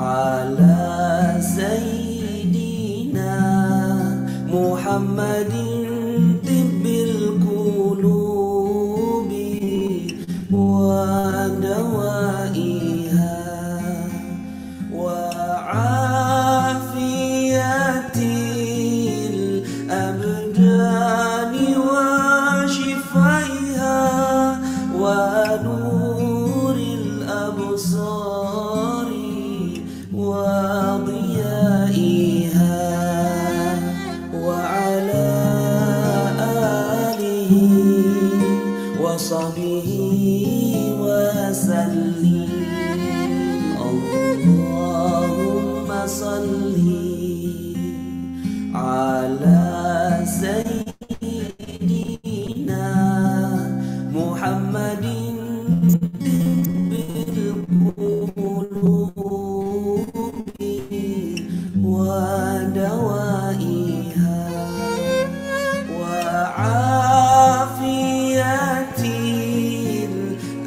على سيدنا محمد طب القلوب ودوائها وعافية الأبدان وشفائها ونور الأبصار وضيائها وعلى آله وصحبه وسلم. اللهم صل على سيدنا محمد بالقلوب ودوائها وعافية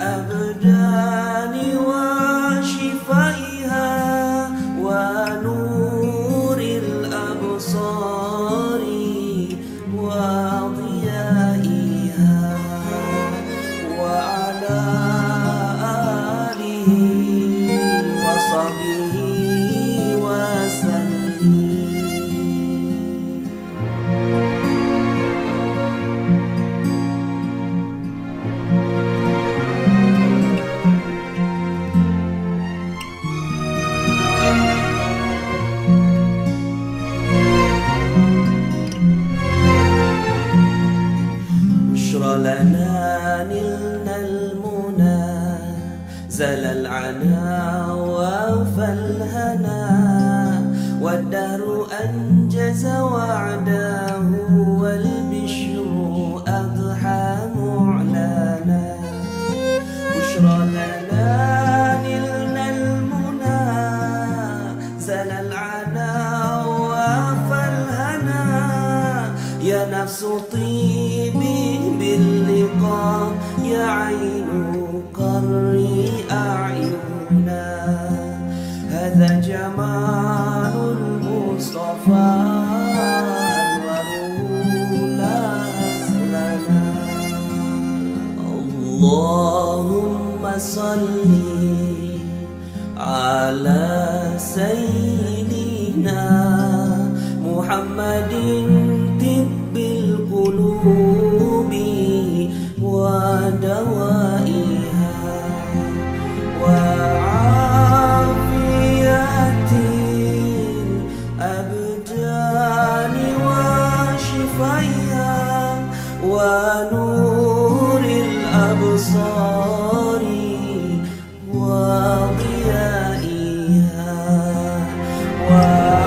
الأبدان وشفائها ونور الأبصار وضيائها وعلى آله وصحبه وسلم. بشرى لنا نلنا المنى زل العنا ووفى الهنا والدهر أنجز وعده والبشر أضحى معلنا. بشرى لنا نلنا المنى زل العنا ووفى الهنا يا نفس طيبي باللقاء يا عين قري أعيننا. هذا جمال المصطفى أنوره لا أزلنا. اللهم صل على سيدنا محمد طب القلوب ودوائها وعافية الأبدان وشفائها ونور الأبصار وضيائها وعافية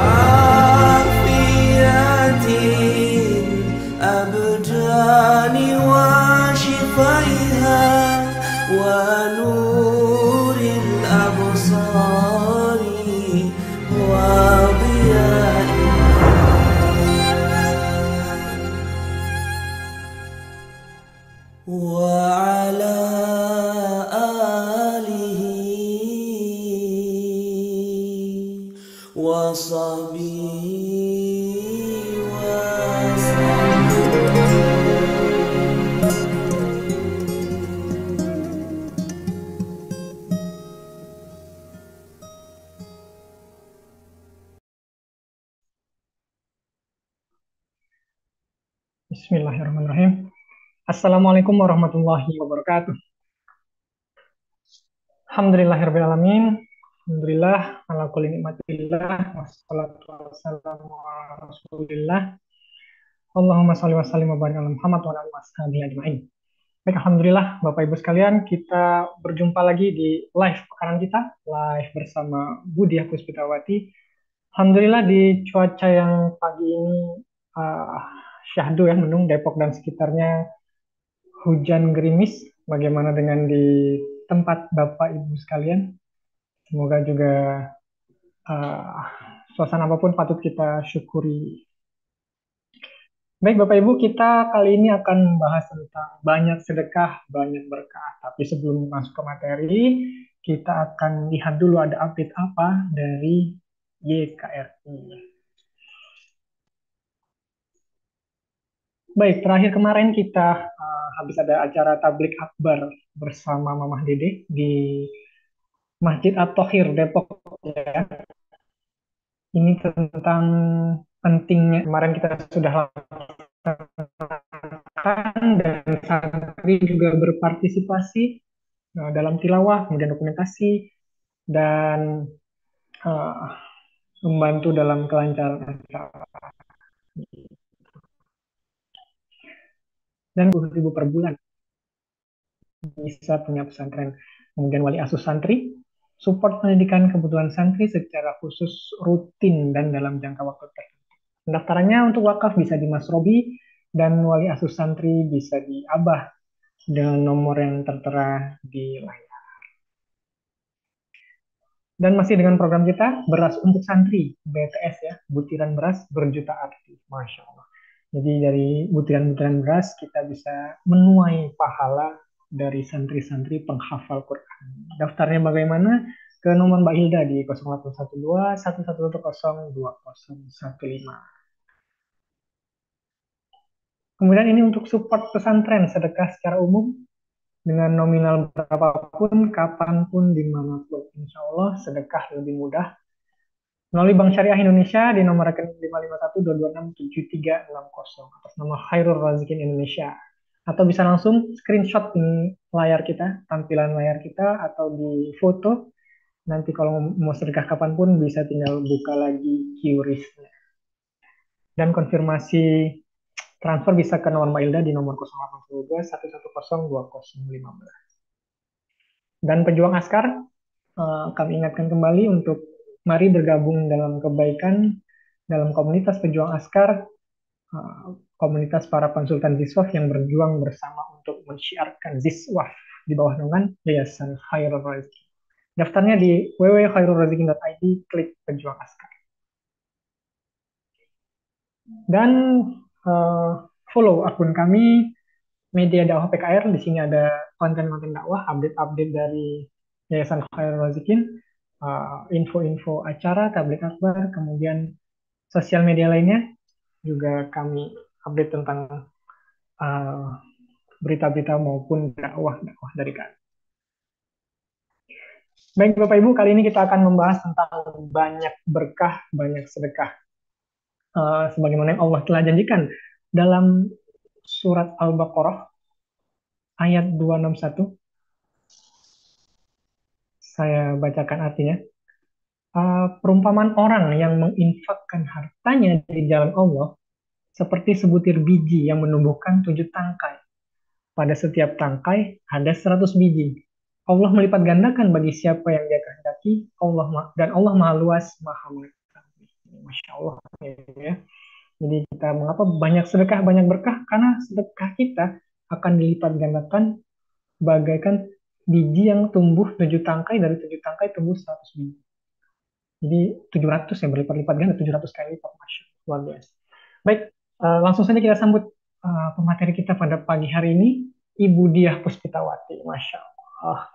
الأبدان وشفائها ونور الأبصار وضيائها وعلى آله وصحبه Bismillahirrahmanirrahim. Assalamualaikum warahmatullahi wabarakatuh. Alhamdulillahirrahmanirrahim. Alhamdulillah, ala kulli nikmatillah, wassalatu wassalamu ala rasulillah. Allahumma sholli wa sallim wa barik ala Muhammad wa ala alihi washabihi ajmain. Baik, alhamdulillah Bapak Ibu sekalian, kita berjumpa lagi di live pekanan kita, live bersama Budiah Puspitawati. Alhamdulillah di cuaca yang pagi ini uh, syahdu ya, mendung Depok dan sekitarnya hujan gerimis. Bagaimana dengan di tempat Bapak Ibu sekalian? Semoga juga uh, suasana apapun patut kita syukuri. Baik Bapak Ibu, kita kali ini akan membahas tentang banyak sedekah, banyak berkah. Tapi sebelum masuk ke materi, kita akan lihat dulu ada update apa dari YKRI. Baik, terakhir kemarin kita habis ada acara tablik akbar bersama Mamah Dede di Masjid At-Thohir Depok ya. Ini tentang pentingnya kemarin kita sudah lakukan dan santri juga berpartisipasi dalam tilawah, kemudian dokumentasi dan uh, membantu dalam kelancaran acara. Dan 10.000 per bulan bisa punya pesantren. Kemudian wali asuh santri, support pendidikan kebutuhan santri secara khusus rutin dan dalam jangka waktu tertentu. Pendaftarannya untuk wakaf bisa di Mas Robi dan wali asuh santri bisa di Abah dengan nomor yang tertera di layar. Dan masih dengan program kita, beras untuk santri, BTS ya, butiran beras berjuta arti, Masya Allah. Jadi dari butiran-butiran beras kita bisa menuai pahala dari santri-santri penghafal Quran. Daftarnya bagaimana? Ke nomor Mbak Hilda di 0812 1110 2015. Kemudian ini untuk support pesantren sedekah secara umum dengan nominal berapapun, kapanpun, dimanapun. Insya Allah sedekah lebih mudah melalui Bank Syariah Indonesia di nomor rekening 55122673660 atas nama Khairul Razikin Indonesia. Atau bisa langsung screenshot ini layar kita, tampilan layar kita, atau di foto. Nanti kalau mau sedekah kapanpun bisa tinggal buka lagi QRIS-nya. Dan konfirmasi transfer bisa ke nomor Mbak Ilda di nomor 0812 110 2015. Dan pejuang Askar, kami ingatkan kembali untuk mari bergabung dalam kebaikan dalam komunitas pejuang Askar, komunitas para konsultan Ziswaf yang berjuang bersama untuk mensyiarkan Ziswaf di bawah naungan Yayasan Khairul Razikin. Daftarnya di www.khairulrazikin.id, klik pejuang Askar. Dan follow akun kami Media Dakwah PKR. Di sini ada konten-konten dakwah, update-update dari Yayasan Khairul Razikin, info-info acara, tablik akbar, kemudian sosial media lainnya juga kami update tentang berita-berita maupun dakwah-dakwah dari kami. Baik Bapak Ibu, kali ini kita akan membahas tentang banyak berkah, banyak sedekah. Sebagaimana yang Allah telah janjikan dalam surat Al-Baqarah ayat 261. Saya bacakan artinya. Perumpamaan orang yang menginfakkan hartanya di jalan Allah seperti sebutir biji yang menumbuhkan 7 tangkai. Pada setiap tangkai ada 100 biji. Allah melipat gandakan bagi siapa yang dia kehendaki. Dan Allah maha luas, maha mengetahui. Masya Allah ya. Jadi kita mengapa banyak sedekah, banyak berkah? Karena sedekah kita akan dilipat gandakan bagaikan biji yang tumbuh 7 tangkai, dari 7 tangkai tumbuh 100 biji. Jadi 700 ya, berlipat-lipat ganda, 700 kali lipat. Masya Allah, luar biasa. Baik, langsung saja kita sambut pemateri kita pada pagi hari ini, Ibu Diah Puspitawati. Masya Allah.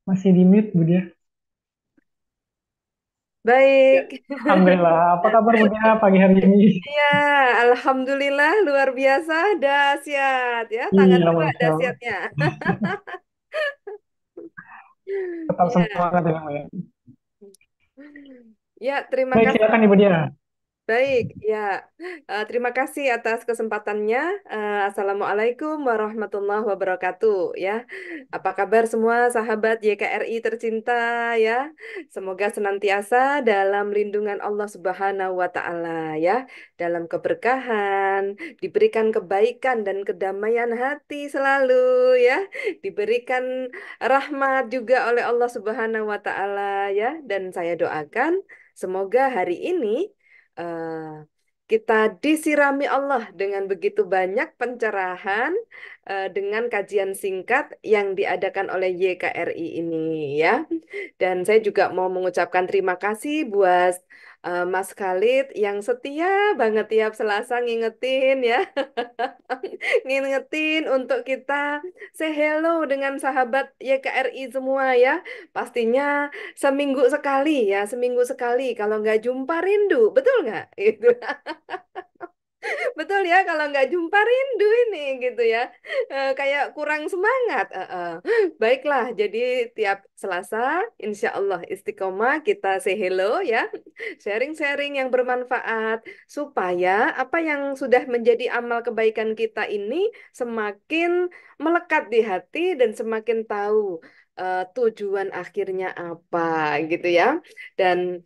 Masih di mute, Bu Diah? Ya. Baik, Alhamdulillah. Apa kabar Bu Diah pagi hari ini? ya, alhamdulillah luar biasa dahsyat ya, tangan Iya, dua Masya Allah. dahsyatnya. Tetap Ya, semangat ya, Bu ya. ya terima Baik, kasih. silakan Ibu Diah. Baik, ya. Terima kasih atas kesempatannya. Assalamualaikum warahmatullahi wabarakatuh. Ya, apa kabar semua sahabat YKRI tercinta? Ya, semoga senantiasa dalam lindungan Allah Subhanahu Wa Taala. Ya, dalam keberkahan, diberikan kebaikan dan kedamaian hati selalu. Ya, diberikan rahmat juga oleh Allah Subhanahu Wa Taala. Ya, dan saya doakan semoga hari ini eh, kita disirami Allah dengan begitu banyak pencerahan dengan kajian singkat yang diadakan oleh YKRI ini ya. Dan saya juga mau mengucapkan terima kasih buat Mas Khalid yang setia banget tiap Selasa ngingetin ya, ngingetin untuk kita say hello dengan sahabat YKRI semua ya. Pastinya seminggu sekali ya, seminggu sekali. Kalau nggak jumpa rindu, betul nggak? Gitu. Betul ya, kalau nggak jumpa rindu ini gitu ya. Kayak kurang semangat. Baiklah, jadi tiap Selasa, insya Allah istiqomah kita say hello ya. Sharing-sharing yang bermanfaat. Supaya apa yang sudah menjadi amal kebaikan kita ini semakin melekat di hati dan semakin tahu tujuan akhirnya apa gitu ya. Dan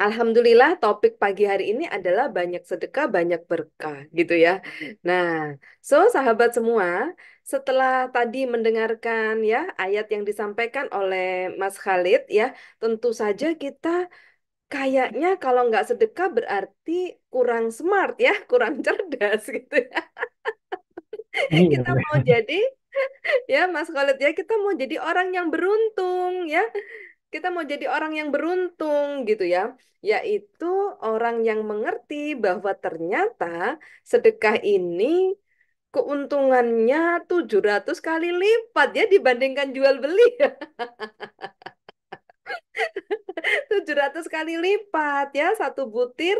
Alhamdulillah topik pagi hari ini adalah banyak sedekah, banyak berkah gitu ya. Nah, so sahabat semua, setelah tadi mendengarkan ya ayat yang disampaikan oleh Mas Khalid ya, tentu saja kita kayaknya kalau nggak sedekah berarti kurang smart ya, kurang cerdas gitu ya. Iya, Kita mau benar. jadi ya Mas Khalid ya, kita mau jadi orang yang beruntung ya. Kita mau jadi orang yang beruntung gitu ya, yaitu orang yang mengerti bahwa ternyata sedekah ini keuntungannya 700 kali lipat ya dibandingkan jual beli. 700 kali lipat ya, satu butir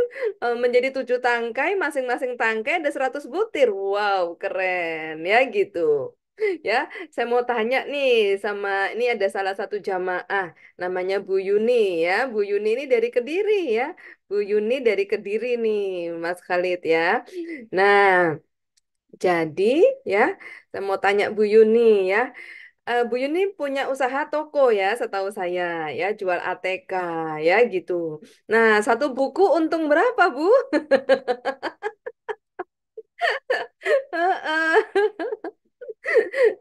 menjadi 7 tangkai, masing-masing tangkai ada 100 butir. Wow, keren ya gitu. Ya, saya mau tanya nih sama ini ada salah satu jamaah namanya Bu Yuni ya. Bu Yuni ini dari Kediri ya. Bu Yuni dari Kediri nih, Mas Khalid ya. Nah, jadi ya, saya mau tanya Bu Yuni ya. Bu Yuni punya usaha toko ya, setahu saya ya, jual ATK ya gitu. Nah, satu buku untung berapa, Bu?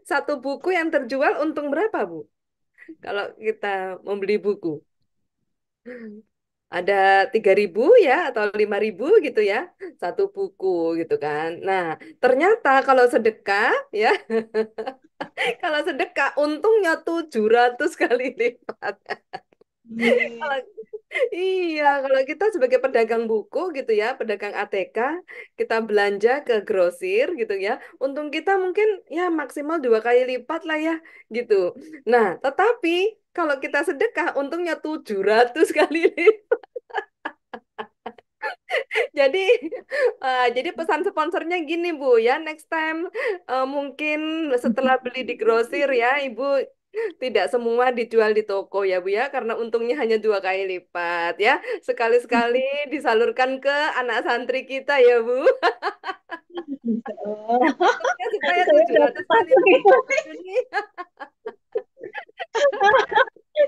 Satu buku yang terjual untung berapa, Bu? Kalau kita membeli buku. Ada 3.000 ya atau 5.000 gitu ya, satu buku gitu kan. Nah, ternyata kalau sedekah ya, kalau sedekah untungnya 700 kali lipat. Kalau Iya, kalau kita sebagai pedagang buku gitu ya, pedagang ATK, kita belanja ke grosir gitu ya, untung kita mungkin ya maksimal 2 kali lipat lah ya, gitu. Nah, tetapi kalau kita sedekah, untungnya 700 kali lipat. Jadi, jadi pesan sponsornya gini Bu ya, next time mungkin setelah beli di grosir ya, Ibu tidak semua dijual di toko ya Bu ya, karena untungnya hanya 2 kali lipat ya. Sekali-sekali disalurkan ke anak santri kita ya Bu. Insya Allah. Untungnya supaya Saya tujuh udah ratus kali takut lipat itu. Bu Juni.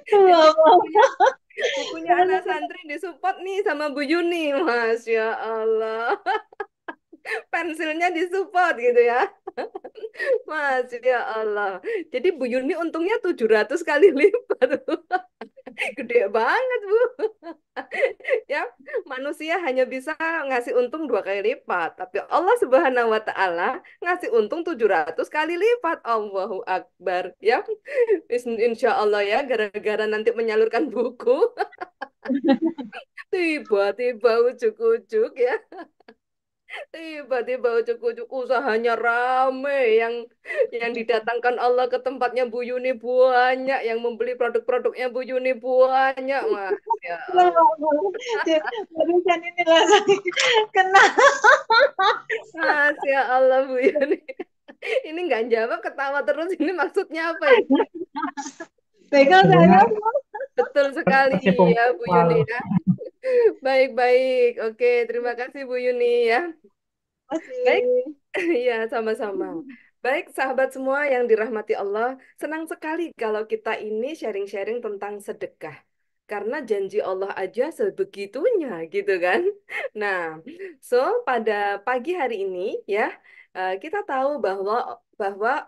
Jadi Allah. bukunya anak santri disupport nih sama Bu Yuni. Masya Allah. Pensilnya disupport gitu ya. Masya Allah. Jadi Bu Yuni untungnya 700 kali lipat. Gede banget, Bu. Ya, manusia hanya bisa ngasih untung 2 kali lipat. Tapi Allah Subhanahu wa Ta'ala ngasih untung 700 kali lipat. Allahu Akbar. Ya, insya Allah ya, gara-gara nanti menyalurkan buku, tiba-tiba ujuk-ujuk ya. Tiba-tiba ujuk-ujuk usahanya rame, yang didatangkan Allah ke tempatnya Bu Yuni banyak, yang membeli produk-produknya Bu Yuni banyak, Mas. Ya Allah. Barusan inilah saya kena. Mas, ya Allah Bu Yuni. Ini nggak jawab, ketawa terus. Ini maksudnya apa ini? Pegang Ibunya saya. Betul sekali tertipu ya Bu Yuni mental. ya. Baik-baik. Oke, terima kasih Bu Yuni ya. Baik, Masih. iya, sama-sama. Baik, sahabat semua yang dirahmati Allah, senang sekali kalau kita ini sharing-sharing tentang sedekah. Karena janji Allah aja sebegitunya, gitu kan? Nah, so pada pagi hari ini ya, kita tahu bahwa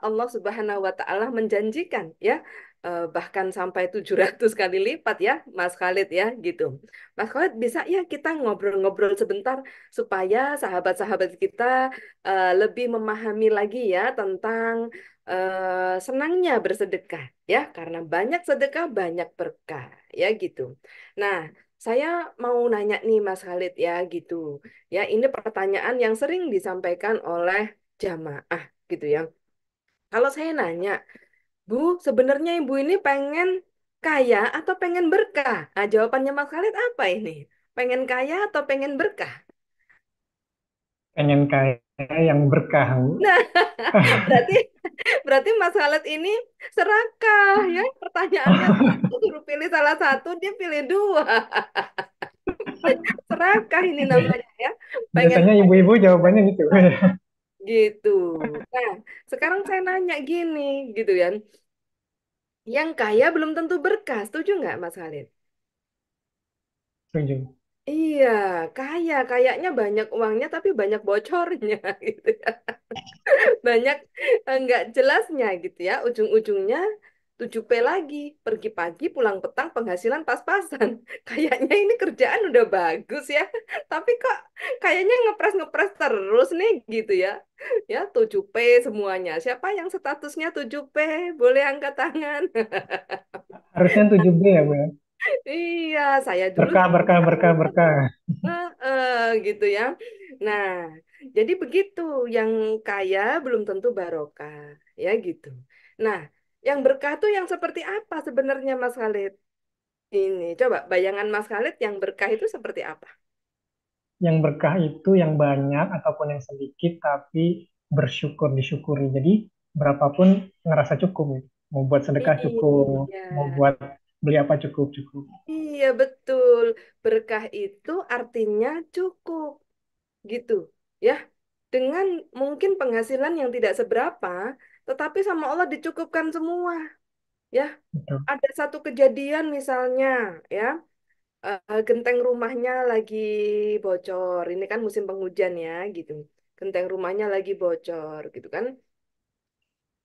Allah Subhanahu wa Ta'ala menjanjikan ya, bahkan sampai 700 kali lipat ya, Mas Khalid ya, gitu. Mas Khalid bisa ya kita ngobrol-ngobrol sebentar supaya sahabat-sahabat kita lebih memahami lagi ya tentang senangnya bersedekah ya, karena banyak sedekah banyak berkah ya gitu. Nah, saya mau nanya nih Mas Khalid ya gitu. Ya, ini pertanyaan yang sering disampaikan oleh jamaah gitu ya. Kalau saya nanya, Bu, sebenarnya Ibu ini pengen kaya atau pengen berkah? Nah, jawabannya Mas Khalid apa ini? Pengen kaya atau pengen berkah? Pengen kaya yang berkah, Bu. Nah, berarti berarti Mas Khalid ini serakah ya. Pertanyaannya satu, suruh pilih salah satu, dia pilih dua. Serakah ini namanya ya. Pengen Biasanya ibu-ibu jawabannya gitu. gitu. Nah, sekarang saya nanya gini, gitu ya. Yang kaya belum tentu berkah, setuju nggak Mas Khalid? Setuju. Iya, kayaknya banyak uangnya tapi banyak bocornya gitu ya. Banyak nggak jelasnya gitu ya. Ujung-ujungnya 7P lagi, pergi pagi pulang petang penghasilan pas-pasan. Kayaknya ini kerjaan udah bagus ya, tapi kok kayaknya ngepres-ngepres terus nih gitu ya. Ya 7P semuanya. Siapa yang statusnya 7P? Boleh angkat tangan. Harusnya 7B ya, Bu ya. Iya, saya dulu Berkah, juga berkah, berkah, berkah. gitu ya. Nah, jadi begitu. Yang kaya belum tentu barokah, ya gitu. Nah, yang berkah tuh yang seperti apa sebenarnya Mas Khalid? Ini coba bayangan Mas Khalid yang berkah itu seperti apa? Yang berkah itu yang banyak ataupun yang sedikit, tapi bersyukur disyukuri. Jadi, berapapun ngerasa cukup, gitu. Mau buat sedekah cukup, Iya, mau buat beli apa cukup, cukup. iya betul. Berkah itu artinya cukup, gitu. Ya, dengan mungkin penghasilan yang tidak seberapa, tetapi sama Allah dicukupkan semua. Ya, Betul. ada satu kejadian misalnya, ya, genteng rumahnya lagi bocor. Ini kan musim penghujan ya, gitu. Genteng rumahnya lagi bocor, gitu kan.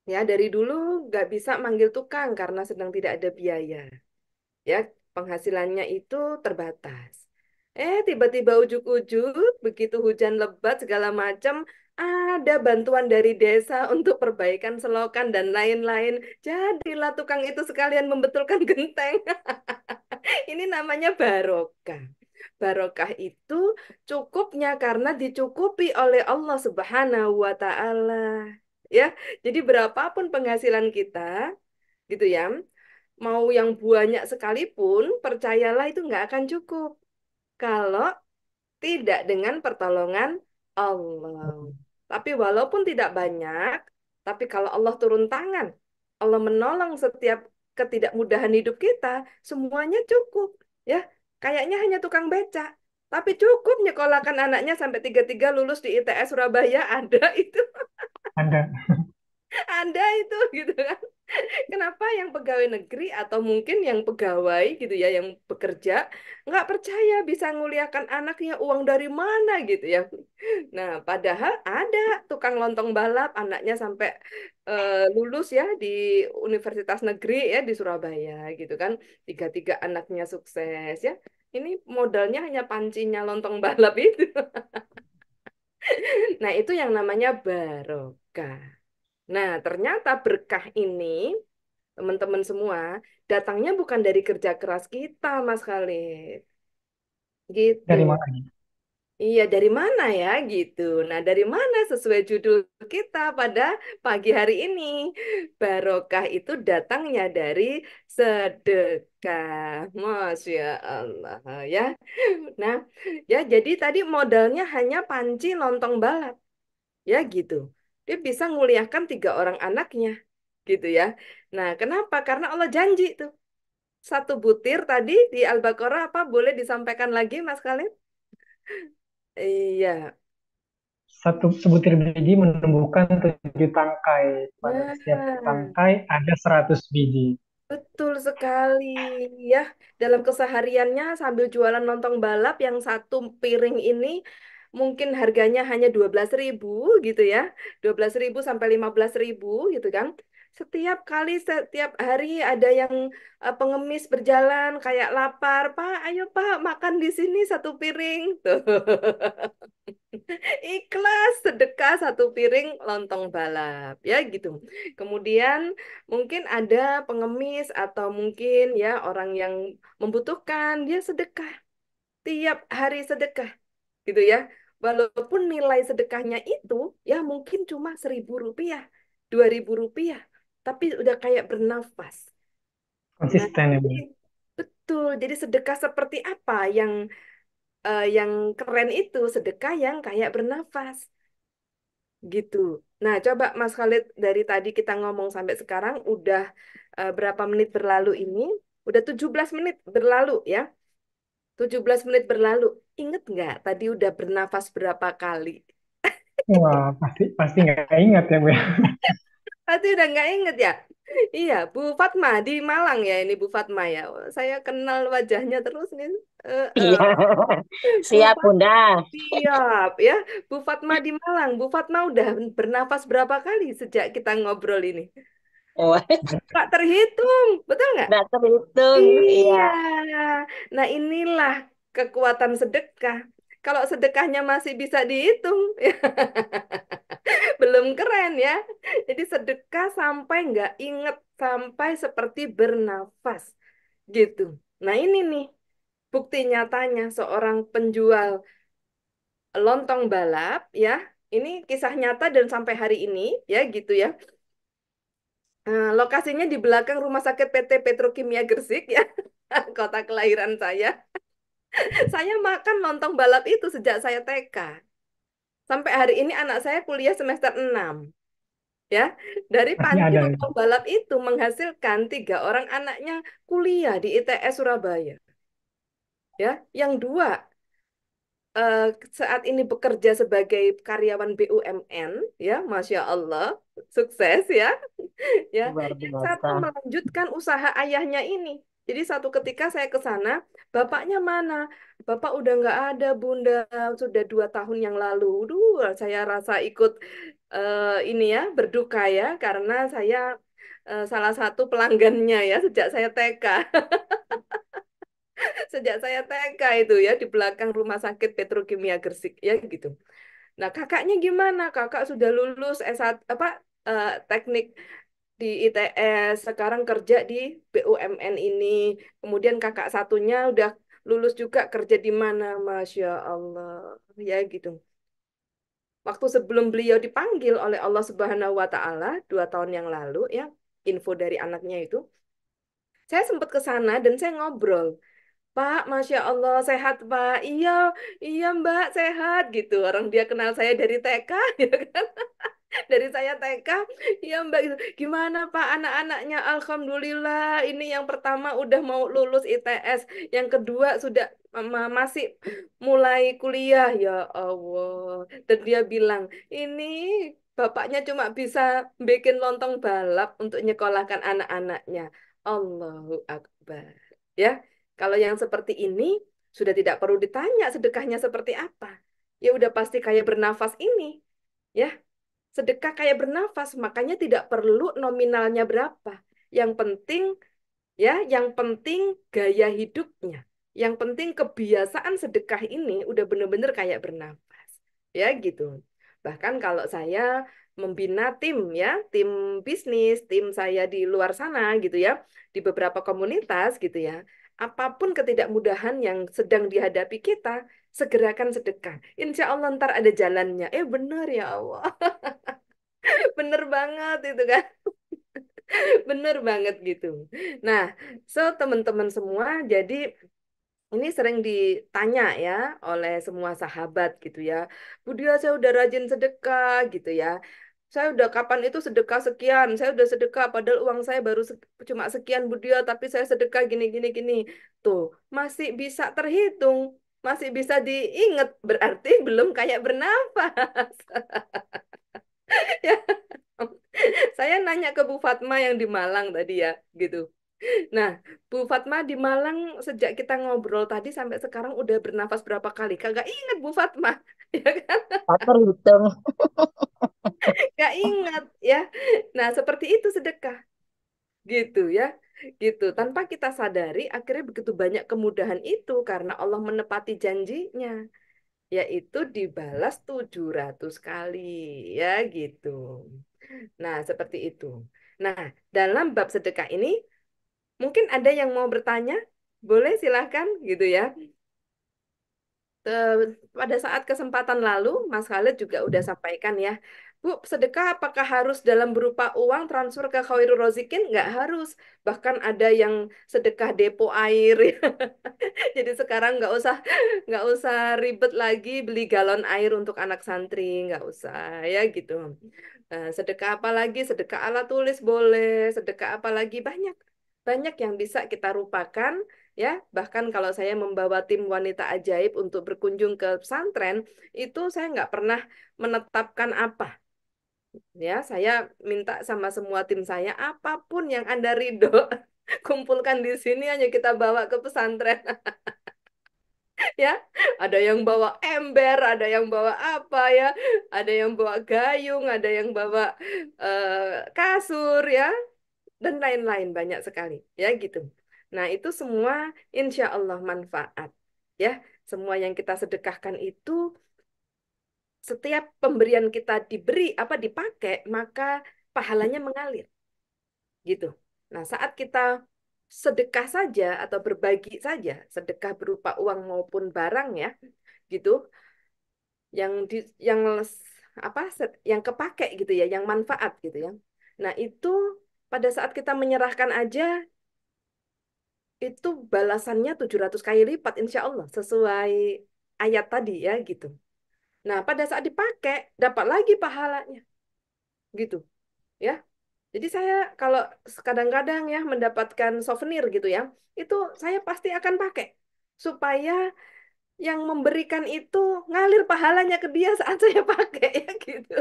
Ya, dari dulu nggak bisa manggil tukang karena sedang tidak ada biaya. Ya, penghasilannya itu terbatas. Tiba-tiba ujuk-ujuk, begitu hujan lebat segala macam, ada bantuan dari desa untuk perbaikan selokan dan lain-lain. Jadilah tukang itu sekalian membetulkan genteng. Ini namanya barokah. Barokah itu cukupnya karena dicukupi oleh Allah Subhanahu wa Ta'ala. Ya, jadi berapapun penghasilan kita, gitu ya, mau yang banyak sekalipun, percayalah itu nggak akan cukup kalau tidak dengan pertolongan Allah. Tapi walaupun tidak banyak, tapi kalau Allah turun tangan, Allah menolong setiap ketidakmudahan hidup kita, semuanya cukup. Ya, kayaknya hanya tukang beca. Tapi cukup nyekolahkan anaknya sampai tiga-tiga lulus di ITS Surabaya, ada itu, Ada. ada itu gitu kan. Kenapa yang pegawai negeri atau mungkin yang pegawai gitu ya, yang bekerja, nggak percaya bisa nguliakan anaknya uang dari mana gitu ya. Nah, padahal ada tukang lontong balap anaknya sampai lulus ya di Universitas Negeri ya di Surabaya gitu kan. Tiga-tiga anaknya sukses ya. Ini modalnya hanya pancinya lontong balap itu. Nah, itu yang namanya barokah. Nah, ternyata berkah ini teman-teman semua, datangnya bukan dari kerja keras kita, Mas Khalid. Gitu. Dari mana? Iya, dari mana ya gitu. Nah, dari mana sesuai judul kita pada pagi hari ini? Barokah itu datangnya dari sedekah. Masya Allah ya. Nah, ya jadi tadi modalnya hanya panci lontong balap. Ya gitu. Dia bisa nguliahkan 3 orang anaknya. Gitu ya. Nah, kenapa? Karena Allah janji tuh. Satu butir tadi di Al-Baqarah apa boleh disampaikan lagi Mas Khalid? Iya. Satu sebutir biji menumbuhkan 7 tangkai. Pada setiap Nah, tangkai ada 100 biji. betul sekali ya. Dalam kesehariannya sambil jualan lontong balap yang satu piring ini mungkin harganya hanya 12.000 gitu ya. 12.000 sampai 15.000 gitu kan. Setiap kali, setiap hari ada yang pengemis berjalan kayak lapar. Pak, ayo Pak, makan di sini satu piring. Tuh. Ikhlas sedekah satu piring lontong balap ya gitu. Kemudian mungkin ada pengemis atau mungkin ya orang yang membutuhkan dia sedekah setiap hari sedekah gitu ya. Walaupun nilai sedekahnya itu ya mungkin cuma 1.000 rupiah, 2.000 rupiah, tapi udah kayak bernafas. Nah, Konsisten ya, Bu. jadi betul. Jadi sedekah seperti apa yang keren itu sedekah yang kayak bernafas gitu. Nah, coba Mas Khalid dari tadi kita ngomong sampai sekarang udah berapa menit berlalu ini? Udah 17 menit berlalu ya. 17 menit berlalu. Ingat nggak tadi udah bernafas berapa kali? Wah, pasti pasti nggak ingat ya, Bu ya. Tadi udah nggak inget ya? Iya, Bu Fatma di Malang ya ini Bu Fatma ya. Oh, saya kenal wajahnya terus nih. Eh, eh, Iya, Bu siap Fatma Bunda. siap ya. Bu Fatma di Malang. Bu Fatma udah bernafas berapa kali sejak kita ngobrol ini? Wah, Nggak terhitung, betul nggak? nggak terhitung. Iya, Iya. Nah inilah kekuatan sedekah. Kalau sedekahnya masih bisa dihitung, belum keren ya. Jadi sedekah sampai nggak inget, sampai seperti bernafas gitu. Nah ini nih bukti nyatanya seorang penjual lontong balap ya. Ini kisah nyata dan sampai hari ini ya gitu ya. Lokasinya di belakang Rumah Sakit PT Petrokimia Gresik ya, kota kelahiran saya. Saya makan lontong balap itu sejak saya TK. Sampai hari ini anak saya kuliah semester 6. Ya, dari Masih panti ada itu. lontong balap itu menghasilkan 3 orang anaknya kuliah di ITS Surabaya. Ya, yang dua eh, saat ini bekerja sebagai karyawan BUMN, ya, Masya Allah, sukses ya. Ya, luar yang biasa. satu melanjutkan usaha ayahnya ini. Jadi satu ketika saya ke sana, bapaknya mana? Bapak udah nggak ada, Bunda. Sudah 2 tahun yang lalu. Duh, saya rasa ikut ini ya berduka ya, karena saya salah satu pelanggannya ya sejak saya TK. Sejak saya TK itu ya di belakang Rumah Sakit Petrokimia Gresik ya gitu. Nah, kakaknya gimana? Kakak sudah lulus S1 apa teknik di ITS, sekarang kerja di BUMN ini. Kemudian kakak satunya udah lulus juga kerja di mana? Masya Allah. Ya gitu. Waktu sebelum beliau dipanggil oleh Allah Subhanahu wa Ta'ala 2 tahun yang lalu ya, info dari anaknya itu, saya sempat ke sana dan saya ngobrol. Pak, Masya Allah, sehat Pak. Iya, iya Mbak, sehat gitu. Orang dia kenal saya dari TK, ya kan? Dari saya TK, ya Mbak gitu. Gimana Pak anak-anaknya? Alhamdulillah, ini yang pertama udah mau lulus ITS, yang kedua sudah masih mulai kuliah ya Allah. Dan dia bilang, ini bapaknya cuma bisa bikin lontong balap untuk nyekolahkan anak-anaknya. Allahu Akbar. Ya, kalau yang seperti ini sudah tidak perlu ditanya sedekahnya seperti apa. Ya udah pasti kayak bernafas ini. Ya, sedekah kayak bernafas, makanya tidak perlu nominalnya berapa. Yang penting yang penting gaya hidupnya. Yang penting kebiasaan sedekah ini udah bener-bener kayak bernafas. Ya gitu. Bahkan kalau saya membina tim ya, tim bisnis, tim saya di luar sana gitu ya, di beberapa komunitas gitu ya. Apapun ketidakmudahan yang sedang dihadapi kita, segerakan sedekah. Insya Allah ntar ada jalannya. Bener ya Allah. Bener banget itu kan. Bener banget gitu. Nah, so teman-teman semua, jadi ini sering ditanya ya oleh semua sahabat gitu ya. Bu Dia, saya udah rajin sedekah gitu ya. Saya udah kapan itu sedekah sekian, saya udah sedekah padahal uang saya baru cuma sekian Bu Dia, tapi saya sedekah gini gini gini. Tuh, masih bisa terhitung, masih bisa diingat, berarti belum kayak bernafas. Ya, saya nanya ke Bu Fatma yang di Malang tadi ya, gitu. Nah, Bu Fatma di Malang sejak kita ngobrol tadi sampai sekarang udah bernafas berapa kali? Kagak inget Bu Fatma, ya kan? Nggak terhitung. Gak ingat ya. Nah, seperti itu sedekah, gitu ya. Gitu. Tanpa kita sadari, akhirnya begitu banyak kemudahan itu karena Allah menepati janjinya, yaitu dibalas 700 kali, ya gitu. Nah, seperti itu. Nah, dalam bab sedekah ini, mungkin ada yang mau bertanya? Boleh silahkan gitu ya. Pada saat kesempatan lalu, Mas Khalid juga udah sampaikan ya, Bu, sedekah apakah harus dalam berupa uang transfer ke Khairul Rozikin? Nggak harus. Bahkan ada yang sedekah depo air. Jadi sekarang nggak usah ribet lagi beli galon air untuk anak santri, nggak usah ya gitu. Sedekah apa lagi? Sedekah ala tulis boleh. Sedekah apa lagi? Banyak banyak yang bisa kita rupakan ya. Bahkan kalau saya membawa tim wanita ajaib untuk berkunjung ke pesantren, itu saya nggak pernah menetapkan apa. Ya, saya minta sama semua tim saya, apapun yang Anda ridho, kumpulkan di sini hanya kita bawa ke pesantren. Ya, ada yang bawa ember, ada yang bawa apa ya, ada yang bawa gayung, ada yang bawa kasur ya, dan lain-lain banyak sekali ya gitu. Nah, itu semua insya Allah manfaat ya. Semua yang kita sedekahkan itu setiap pemberian kita diberi apa dipakai, maka pahalanya mengalir gitu. Nah, saat kita sedekah saja atau berbagi saja, sedekah berupa uang maupun barang ya, gitu, yang di yang apa yang kepake gitu ya, yang manfaat gitu ya. Nah, itu pada saat kita menyerahkan aja itu balasannya 700 kali lipat insya Allah sesuai ayat tadi ya gitu. Nah, pada saat dipakai dapat lagi pahalanya gitu ya. Jadi saya kalau kadang-kadang ya mendapatkan souvenir gitu ya, itu saya pasti akan pakai supaya yang memberikan itu ngalir pahalanya ke dia saat saya pakai ya gitu.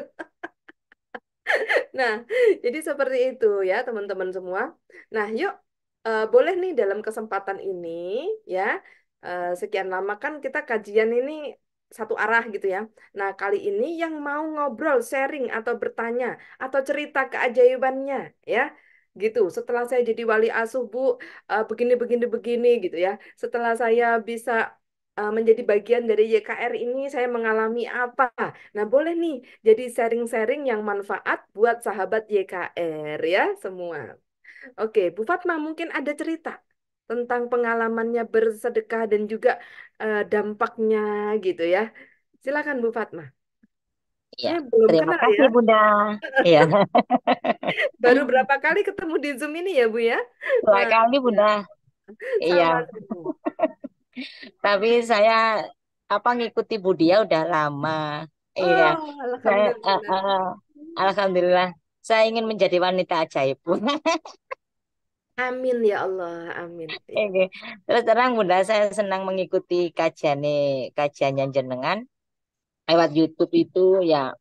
Nah, jadi seperti itu ya teman-teman semua. Nah, yuk boleh nih dalam kesempatan ini ya, sekian lama kan kita kajian ini satu arah gitu ya. Nah, kali ini yang mau ngobrol, sharing atau bertanya atau cerita keajaibannya ya. Gitu. Setelah saya jadi wali asuh, Bu, begini begini begini gitu ya. Setelah saya bisa menjadi bagian dari YKR ini saya mengalami apa. Nah, boleh nih jadi sharing-sharing yang manfaat buat sahabat YKR ya semua. Oke, Bu Fatma mungkin ada cerita tentang pengalamannya bersedekah dan juga dampaknya gitu ya. Silakan Bu Fatma. Ya, Ini belum terima kenal ya. kasih Bunda. Iya, Baru berapa kali ketemu di Zoom ini ya, Bu ya? dua Nah, kali ya. Bunda. Iya, Sama Bu. tapi saya ngikuti Budia udah lama. Iya, Oh, saya alhamdulillah. alhamdulillah. Saya ingin menjadi wanita ajaib. Amin ya Allah, amin. Ya. Oke. Terus terang Bunda, saya senang mengikuti kajiannya jenengan lewat YouTube itu ya.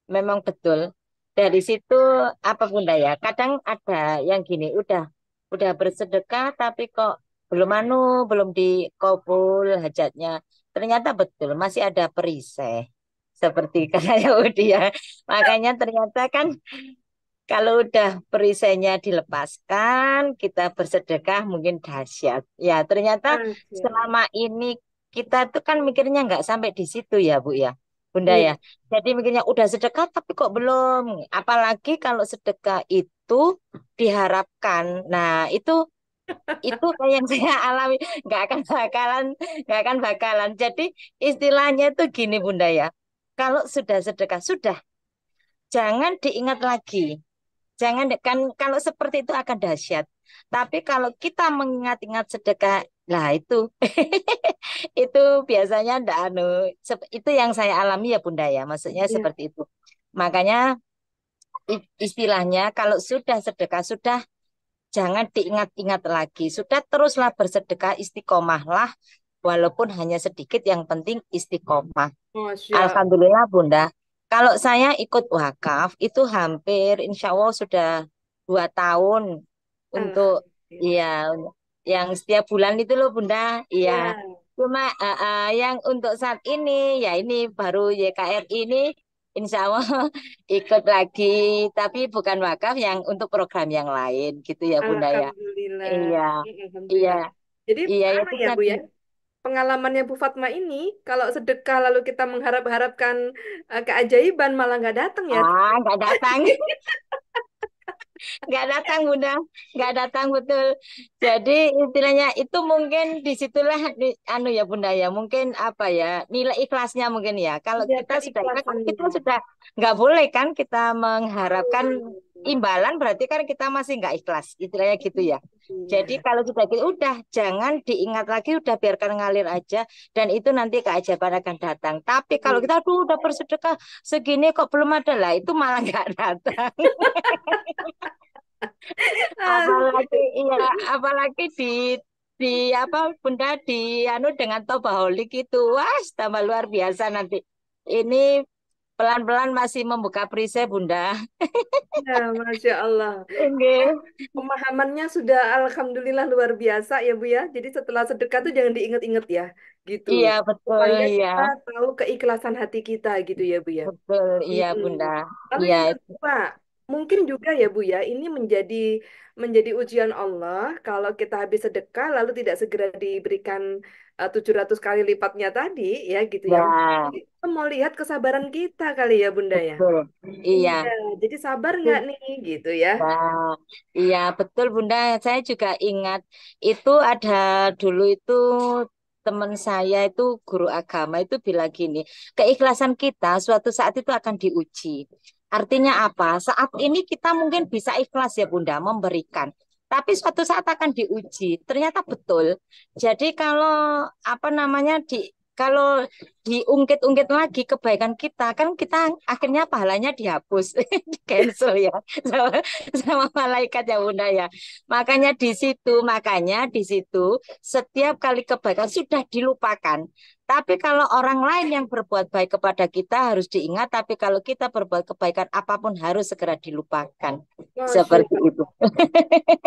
Memang betul. Dari situ apa Bunda ya? Kadang ada yang gini, udah bersedekah tapi kok belum dikabul hajatnya. Ternyata betul masih ada perisai. Seperti kata Yahudi ya. Makanya ternyata kan kalau udah perisainya dilepaskan, kita bersedekah mungkin dahsyat. Ya, ternyata Masya Allah. selama ini kita tuh kan mikirnya nggak sampai di situ ya, Bu ya. Bunda ya. Iya. Jadi mikirnya udah sedekah tapi kok belum. Apalagi kalau sedekah itu diharapkan. Nah, itu kayak yang saya alami nggak akan bakalan nggak akan bakalan. Jadi istilahnya tuh gini, Bunda ya. Kalau sudah sedekah sudah jangan diingat lagi. Jangan kan kalau seperti itu akan dahsyat. Tapi kalau kita mengingat-ingat sedekah, lah itu itu biasanya ndak itu yang saya alami ya Bunda ya. Maksudnya Iya. seperti itu. Makanya istilahnya kalau sudah sedekah sudah jangan diingat-ingat lagi. Sudah teruslah bersedekah istiqomahlah walaupun hanya sedikit yang penting istiqomah. Masya Alhamdulillah Bunda. Kalau saya ikut wakaf itu hampir insya Allah sudah 2 tahun untuk Alhamdulillah. iya yang setiap bulan itu loh Bunda. Iya. Ya. Cuma yang untuk saat ini ya ini baru YKR ini insya Allah ikut lagi tapi bukan wakaf yang untuk program yang lain gitu ya Bunda ya. Alhamdulillah. Iya. Iya. Alhamdulillah. Jadi Iya apa itu ya Bu tadi. ya? Pengalamannya Bu Fatma ini, kalau sedekah lalu kita mengharap-harapkan keajaiban malah nggak datang ya. Nggak datang. nggak datang Bunda, nggak datang betul. Jadi istilahnya itu mungkin disitulah anu ya Bunda ya, mungkin apa ya nilai ikhlasnya mungkin ya. Kalau Iya, kita sudah ikhlas, kan keikhlasannya. kita sudah nggak boleh kan kita mengharapkan Hmm. imbalan, berarti kan kita masih nggak ikhlas, istilahnya gitu ya. Jadi Iya. kalau sudah gitu udah jangan diingat lagi, udah biarkan ngalir aja dan itu nanti keajaiban akan datang. Tapi kalau kita aduh udah bersedekah segini kok belum ada lah, itu malah nggak datang. Ah, Apalagi iya, apalagi di apa Bunda di anu dengan tobaholik itu, wah tambah luar biasa nanti. Ini pelan-pelan masih membuka perisai Bunda. ya, Masya Allah. Oke. Pemahamannya sudah alhamdulillah luar biasa ya Bu ya. Jadi setelah sedekah tuh jangan diinget-inget ya, gitu. Iya betul Supaya iya, kita tahu keikhlasan hati kita gitu ya Bu ya. betul iya Mm-mm. Bunda. Lalu Iya yang itu. kedua, mungkin juga ya Bu ya, ini menjadi ujian Allah kalau kita habis sedekah lalu tidak segera diberikan 700 kali lipatnya tadi ya gitu ya. Ya, Jadi kita mau lihat kesabaran kita kali ya Bunda ya. betul. Iya. Iya, jadi sabar nggak nih gitu ya. Nah, iya betul Bunda. Saya juga ingat itu ada dulu itu teman saya itu guru agama itu bilang gini, keikhlasan kita suatu saat itu akan diuji. Artinya apa? Saat ini kita mungkin bisa ikhlas ya Bunda memberikan. Tapi suatu saat akan diuji. Ternyata betul. Jadi kalau apa namanya kalau diungkit-ungkit lagi kebaikan kita kan kita akhirnya pahalanya dihapus, di cancel ya sama, sama malaikat ya Bunda ya. Makanya di situ setiap kali kebaikan sudah dilupakan. Tapi kalau orang lain yang berbuat baik kepada kita harus diingat, tapi kalau kita berbuat kebaikan apapun harus segera dilupakan. Masya Seperti itu.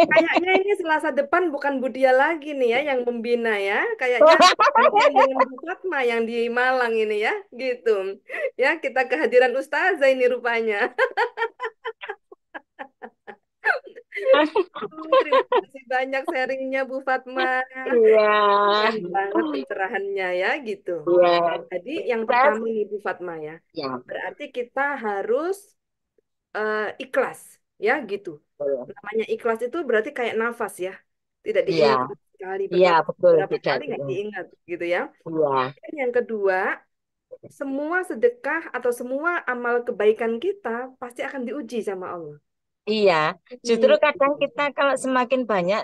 Kayaknya ini Selasa depan bukan Budia lagi nih ya yang membina ya. Kayaknya gantian dengan Bu Fatma yang di Malang ini ya, gitu. Ya, kita kehadiran Ustazah ini rupanya. Terima kasih banyak sharingnya Bu Fatma. Iya, Keren banget pencerahannya ya, gitu. iya. Jadi yang Saya, pertama nih Bu Fatma ya, ya, berarti kita harus ikhlas ya, gitu. Namanya ikhlas itu berarti kayak nafas ya. Tidak iya, diingat sekali, iya, betul berapa tidak. kali nggak diingat gitu ya. Iya, Dan yang kedua, semua sedekah atau semua amal kebaikan kita pasti akan diuji sama Allah. iya. Justru Hmm. kadang kita kalau semakin banyak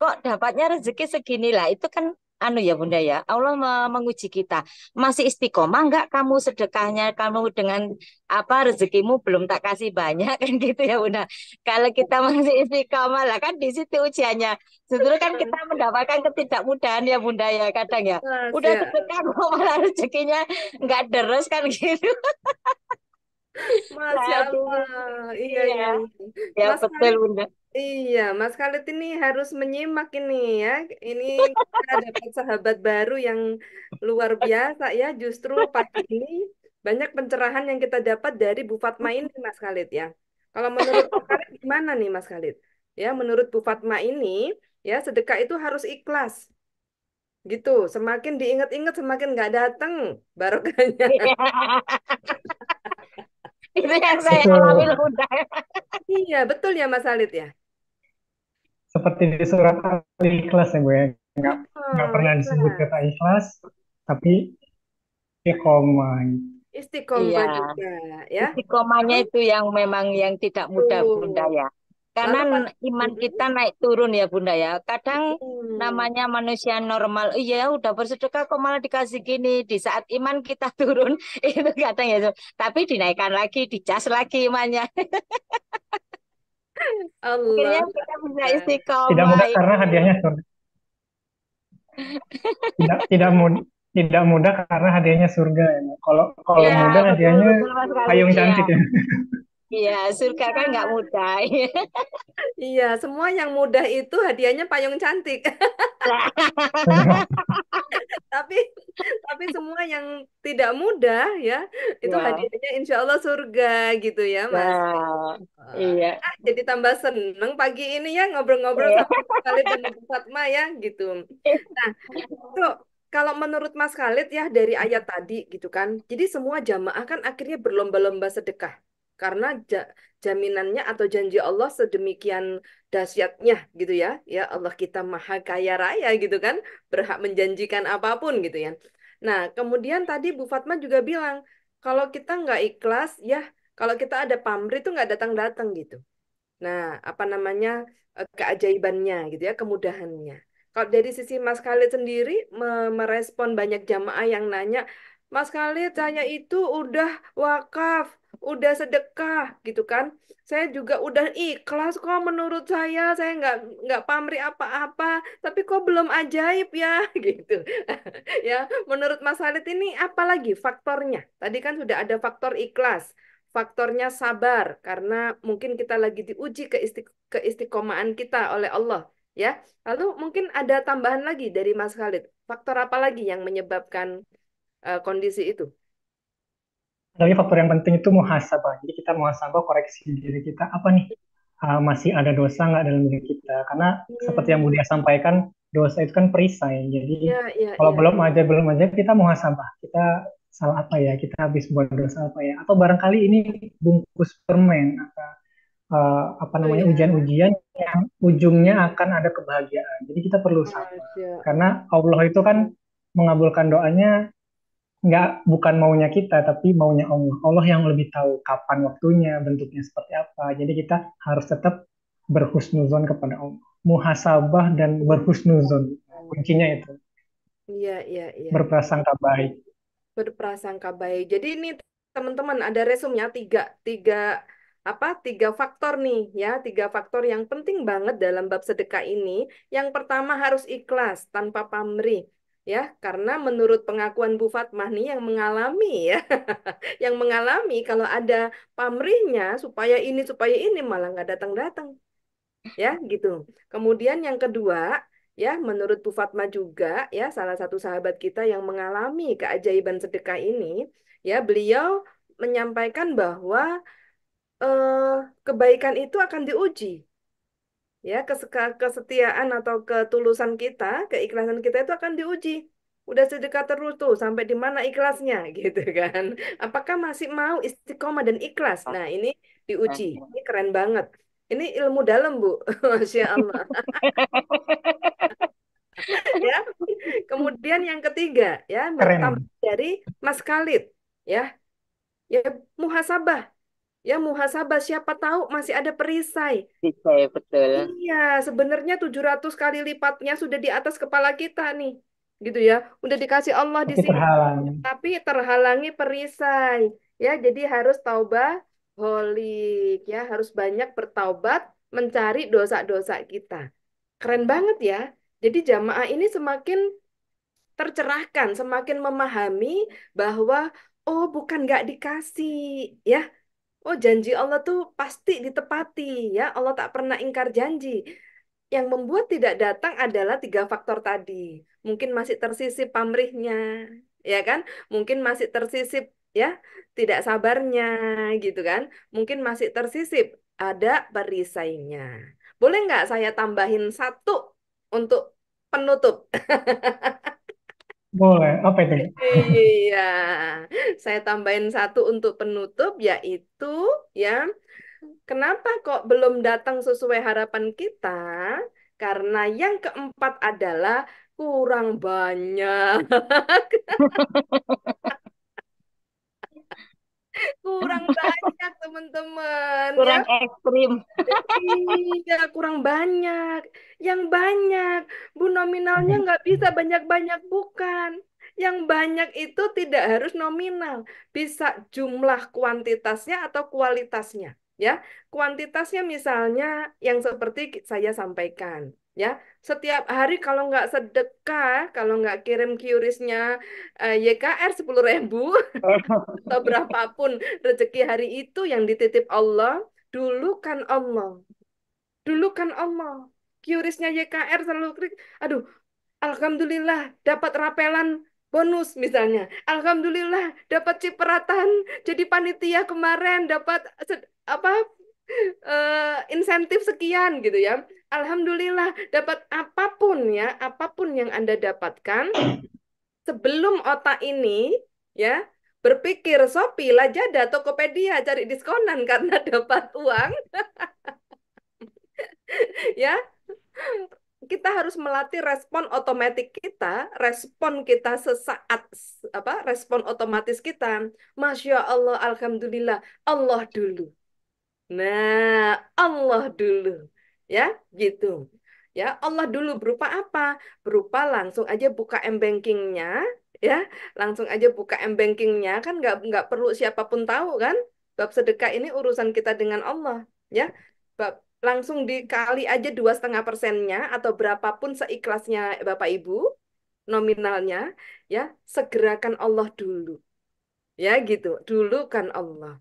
kok dapatnya rezeki segini lah itu kan anu ya Bunda ya Allah menguji kita masih istiqomah enggak kamu sedekahnya kamu dengan apa rezekimu belum tak kasih banyak kan gitu ya Bunda. Kalau kita masih istiqomah lah kan di situ ujiannya justru kan kita mendapatkan ketidakmudahan ya Bunda ya kadang ya udah Masya, sedekah kok malah rezekinya enggak deres kan gitu. Masya Nah, Allah. Iya, iya iya, iya. ya Mas betul Khalid, Bunda. iya, Mas Khalid ini harus menyimak ini ya. Ini kita dapat sahabat baru yang luar biasa ya. Justru pagi ini banyak pencerahan yang kita dapat dari Bu Fatma ini, Mas Khalid ya. Kalau menurut Mas Khalid gimana nih, Mas Khalid? Ya, menurut Bu Fatma ini, ya sedekah itu harus ikhlas. Gitu. Semakin diingat-ingat, semakin nggak datang barokahnya. Itu yang saya alami Betul. Bunda. Iya, betul ya, Mas Khalid ya. Seperti di surat Al-Ikhlas ya Bu ya. Nggak Oh, pernah disebut ikhlas. kata ikhlas, tapi iqomah. Iya. Istiqomah juga ya. Istiqomahnya Lalu, itu yang memang yang tidak mudah Bunda tuh. ya. Karena Lalu pas iman Mm-mm. kita naik turun ya Bunda ya. Kadang Mm. namanya manusia normal, iya udah bersedekah kok malah dikasih gini. Di saat iman kita turun, itu kadang ya. Tapi dinaikkan lagi, dicas lagi imannya. Akhirnya Allah kita bisa Akbar. Tidak istiqomah mudah karena itu. hadiahnya surga. Tidak mudah, tidak mudah karena hadiahnya surga ya. Kalau kalau Iya, mudah betul, hadiahnya betul Mas Khalid. payung Iya, cantik ya. iya, surga kan nggak Iya, mudah. iya, semua yang mudah itu hadiahnya payung cantik. Tapi tapi semua yang tidak mudah ya, itu Ya, hadiahnya insya Allah surga gitu ya, Mas. nah, Wah, iya. jadi tambah seneng pagi ini ya ngobrol-ngobrol Iya. sama Mas Khalid dan Ibu Fatma ya gitu. Nah, itu kalau menurut Mas Khalid ya dari ayat tadi gitu kan. Jadi semua jamaah kan akhirnya berlomba-lomba sedekah. karena jaminannya atau janji Allah sedemikian dahsyatnya gitu ya. Ya Allah kita maha kaya raya gitu kan, berhak menjanjikan apapun gitu ya. Nah, kemudian tadi Bu Fatma juga bilang, kalau kita nggak ikhlas, ya kalau kita ada pamrih itu nggak datang-datang gitu. Nah, apa namanya keajaibannya gitu ya, kemudahannya. Kalau dari sisi Mas Khalid sendiri merespon banyak jamaah yang nanya, Mas Khalid saya itu udah wakaf, udah sedekah gitu kan. Saya juga udah ikhlas kok menurut saya nggak pamrih apa-apa, tapi kok belum ajaib ya gitu. Ya, menurut Mas Khalid ini apa lagi faktornya? Tadi kan sudah ada faktor ikhlas, faktornya sabar karena mungkin kita lagi diuji keistiqomahan kita oleh Allah, ya. Lalu mungkin ada tambahan lagi dari Mas Khalid. Faktor apa lagi yang menyebabkan kondisi itu? Tapi faktor yang penting itu muhasabah. Jadi kita muhasabah koreksi diri kita apa nih, masih ada dosa nggak dalam diri kita? Karena seperti yang Hmm, Budia sampaikan, dosa itu kan perisai. Jadi ya, ya, kalau ya. belum aja kita muhasabah. Kita salah apa ya? Kita habis buat dosa apa ya? Atau barangkali ini bungkus permen atau apa Oh namanya, ya, ujian-ujian yang ujungnya akan ada kebahagiaan. Jadi kita perlu sabar. Masya Karena Allah itu kan mengabulkan doanya bukan maunya kita, tapi maunya Allah. Allah yang lebih tahu kapan waktunya, bentuknya seperti apa. Jadi kita harus tetap berhusnuzon kepada Allah. Muhasabah dan berhusnuzon. Allah. Kuncinya itu, Iya, iya, iya. berprasangka baik. Berprasangka baik. Jadi ini teman-teman ada resumnya tiga, tiga tiga faktor nih ya, tiga faktor yang penting banget dalam bab sedekah ini. Yang pertama harus ikhlas tanpa pamrih ya, karena menurut pengakuan Bu Fatmah nih yang mengalami ya, yang mengalami kalau ada pamrihnya supaya ini malah nggak datang-datang ya gitu. Kemudian yang kedua ya menurut Bu Fatma juga ya salah satu sahabat kita yang mengalami keajaiban sedekah ini ya beliau menyampaikan bahwa eh, kebaikan itu akan diuji ya kesetiaan atau ketulusan kita, keikhlasan kita itu akan diuji. Udah sedekah terus tuh sampai di mana ikhlasnya gitu kan. Apakah masih mau istiqomah dan ikhlas? Nah, ini diuji. Ini keren banget. Ini ilmu dalam, Bu. Masya Allah. Ya. Kemudian yang ketiga, ya, tambah Keren. dari Mas Khalid, ya, ya muhasabah, ya muhasabah. Siapa tahu masih ada perisai. Bisa ya, betul. Iya, sebenarnya 700 kali lipatnya sudah di atas kepala kita nih. Gitu ya. Udah dikasih Allah di Tapi sini, terhalang. tapi terhalangi perisai. Ya, jadi harus taubah holik ya, harus banyak bertaubat mencari dosa-dosa kita. Keren banget ya. Jadi jamaah ini semakin tercerahkan, semakin memahami bahwa oh bukan nggak dikasih ya. Oh janji Allah tuh pasti ditepati ya. Allah tak pernah ingkar janji. Yang membuat tidak datang adalah tiga faktor tadi. Mungkin masih tersisip pamrihnya, ya kan? Mungkin masih tersisip ya tidak sabarnya gitu kan? Mungkin masih tersisip ada perisainya. Boleh nggak saya tambahin satu untuk penutup? Boleh. Apa itu? Iya, saya tambahin satu untuk penutup yaitu ya, kenapa kok belum datang sesuai harapan kita? Karena yang keempat adalah kurang banyak, kurang banyak teman-teman ya. Kurang ekstrim. Iya, kurang banyak. Yang banyak, Bu nominalnya nggak bisa banyak-banyak, bukan. Yang banyak itu tidak harus nominal, bisa jumlah kuantitasnya atau kualitasnya. Ya, kuantitasnya misalnya yang seperti saya sampaikan. Ya, setiap hari kalau nggak sedekah, kalau nggak kirim QRIS-nya YKR 10.000 atau berapapun rezeki hari itu yang dititip Allah, dulu kan Allah. Dulu kan Allah. QRIS-nya YKR selalu klik. Aduh, Alhamdulillah dapat rapelan bonus misalnya. Alhamdulillah dapat cipratan. Jadi panitia kemarin dapat apa insentif sekian gitu ya. Alhamdulillah dapat apapun yang Anda dapatkan sebelum otak ini ya berpikir Shopee, Lazada, Tokopedia cari diskonan karena dapat uang, ya. Kita harus melatih respon otomatis kita, respon kita sesaat apa? Respon otomatis kita. Masya Allah, alhamdulillah, Allah dulu. Nah, Allah dulu. Ya, gitu. Ya, Allah dulu berupa apa? Berupa langsung aja buka m-bankingnya, ya. Langsung aja buka m-bankingnya, kan nggak perlu siapapun tahu kan? Bab sedekah ini urusan kita dengan Allah, ya. Bab langsung dikali aja 2,5%-nya atau berapapun seikhlasnya Bapak Ibu nominalnya, ya. Segerakan Allah dulu. Ya, gitu. Dulu kan Allah.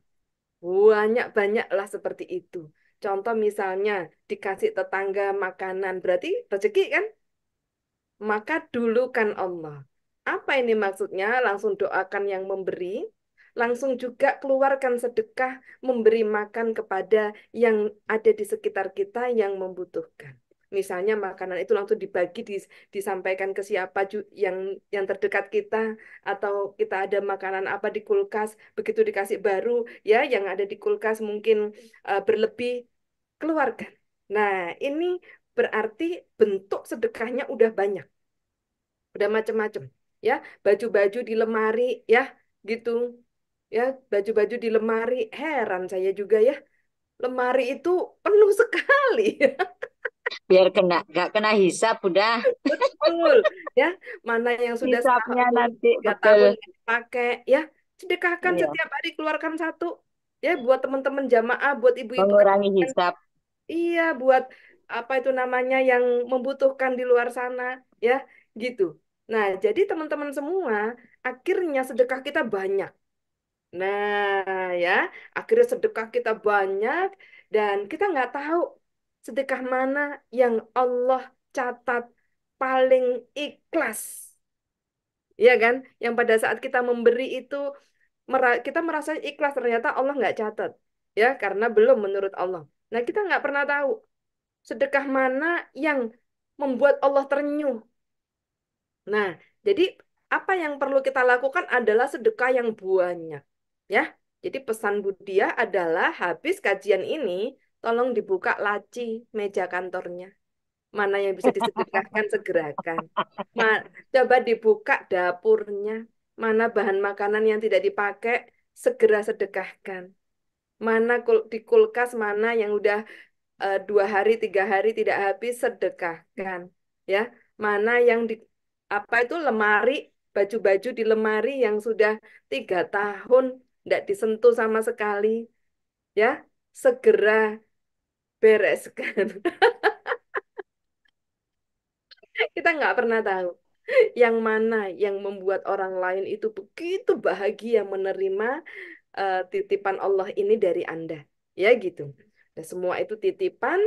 Banyak-banyaklah seperti itu. Contoh misalnya dikasih tetangga makanan, berarti rezeki kan? Maka dulukan Allah. Apa ini maksudnya? Langsung doakan yang memberi, langsung juga keluarkan sedekah memberi makan kepada yang ada di sekitar kita yang membutuhkan. Misalnya makanan itu langsung dibagi, disampaikan ke siapa yang terdekat kita, atau kita ada makanan apa di kulkas, begitu dikasih baru, ya yang ada di kulkas mungkin berlebih, keluarkan. Nah, ini berarti bentuk sedekahnya udah banyak. Udah macam-macam, ya. Baju-baju di lemari, ya, gitu. Ya, baju-baju di lemari, heran saya juga ya. Lemari itu penuh sekali. Biar gak kena hisap udah. Betul, ya. Mana yang sudah Hisapnya setahun, nanti 3 tahun betul. nggak dipakai, ya. Sedekahkan Iya, setiap hari, keluarkan satu. Ya, buat teman-teman jamaah, buat ibu-ibu mengurangi kalian. hisap. Iya, buat apa itu namanya yang membutuhkan di luar sana, ya, gitu. Nah, jadi teman-teman semua, akhirnya sedekah kita banyak. Nah, ya, akhirnya sedekah kita banyak dan kita nggak tahu sedekah mana yang Allah catat paling ikhlas, ya kan? Yang pada saat kita memberi itu kita merasa ikhlas, ternyata Allah nggak catat, ya, karena belum menurut Allah. Nah, kita nggak pernah tahu sedekah mana yang membuat Allah terenyuh. Nah, jadi apa yang perlu kita lakukan adalah sedekah yang banyak. Ya, jadi pesan Budia adalah habis kajian ini, tolong dibuka laci meja kantornya. Mana yang bisa disedekahkan, segerakan. Coba dibuka dapurnya. Mana bahan makanan yang tidak dipakai, segera sedekahkan. Mana di kulkas, mana yang udah 2 hari, 3 hari tidak habis, sedekahkan. Ya, mana yang di apa itu lemari, baju-baju di lemari yang sudah 3 tahun tidak disentuh sama sekali, ya, segera bereskan. Kita nggak pernah tahu yang mana yang membuat orang lain itu begitu bahagia menerima titipan Allah ini dari Anda. Ya gitu. Dan semua itu titipan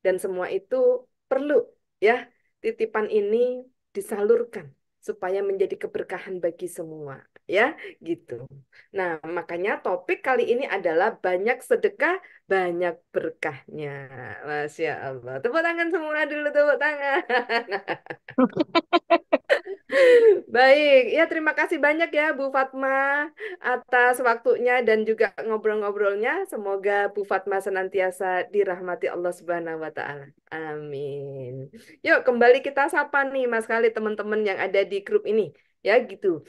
dan semua itu perlu, ya. Titipan ini disalurkan supaya menjadi keberkahan bagi semua, ya, gitu. Nah, makanya topik kali ini adalah banyak sedekah, banyak berkahnya. Masya Allah. Tepuk tangan semua dulu, tepuk tangan. Baik, ya terima kasih banyak ya Bu Fatma atas waktunya dan juga ngobrol-ngobrolnya. Semoga Bu Fatma senantiasa dirahmati Allah Subhanahu wa taala. Amin. Yuk kembali kita sapa nih Mas Khalid, teman-teman yang ada di grup ini. Ya gitu.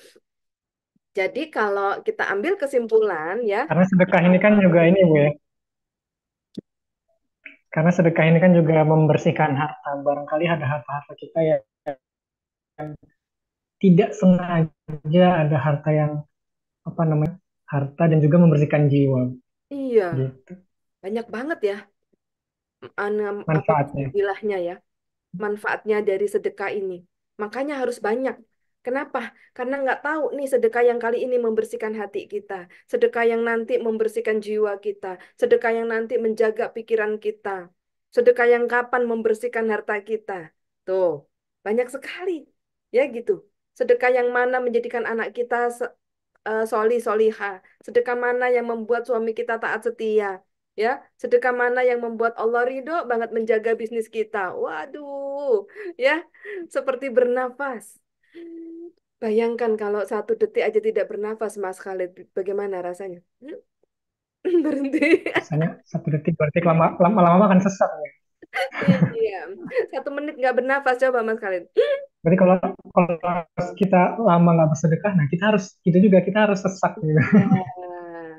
Jadi kalau kita ambil kesimpulan ya, Karena sedekah ini kan juga ini, Bu ya. Karena sedekah ini kan juga membersihkan harta. Barangkali ada harta-harta kita yang tidak sengaja ada harta yang apa namanya harta dan juga membersihkan jiwa iya, gitu banyak banget ya apa manfaatnya. istilahnya ya. Manfaatnya dari sedekah ini. Makanya harus banyak. Kenapa? Karena nggak tahu nih sedekah yang kali ini membersihkan hati kita. Sedekah yang nanti membersihkan jiwa kita. Sedekah yang nanti menjaga pikiran kita. Sedekah yang kapan membersihkan harta kita. Tuh, banyak sekali. Ya gitu. Sedekah yang mana menjadikan anak kita solihah. Sedekah mana yang membuat suami kita taat setia. Ya, sedekah mana yang membuat Allah ridho banget menjaga bisnis kita. Waduh, ya, seperti bernafas. Bayangkan kalau 1 detik aja tidak bernafas, Mas Khalid, bagaimana rasanya? Berhenti. Rasanya 1 detik berarti lama-lama akan sesat ya. Iya, 1 menit nggak bernafas, coba Mas Khalid. Berarti kalau kita lama nggak bersedekah, nah kita harus sesak gitu. Nah,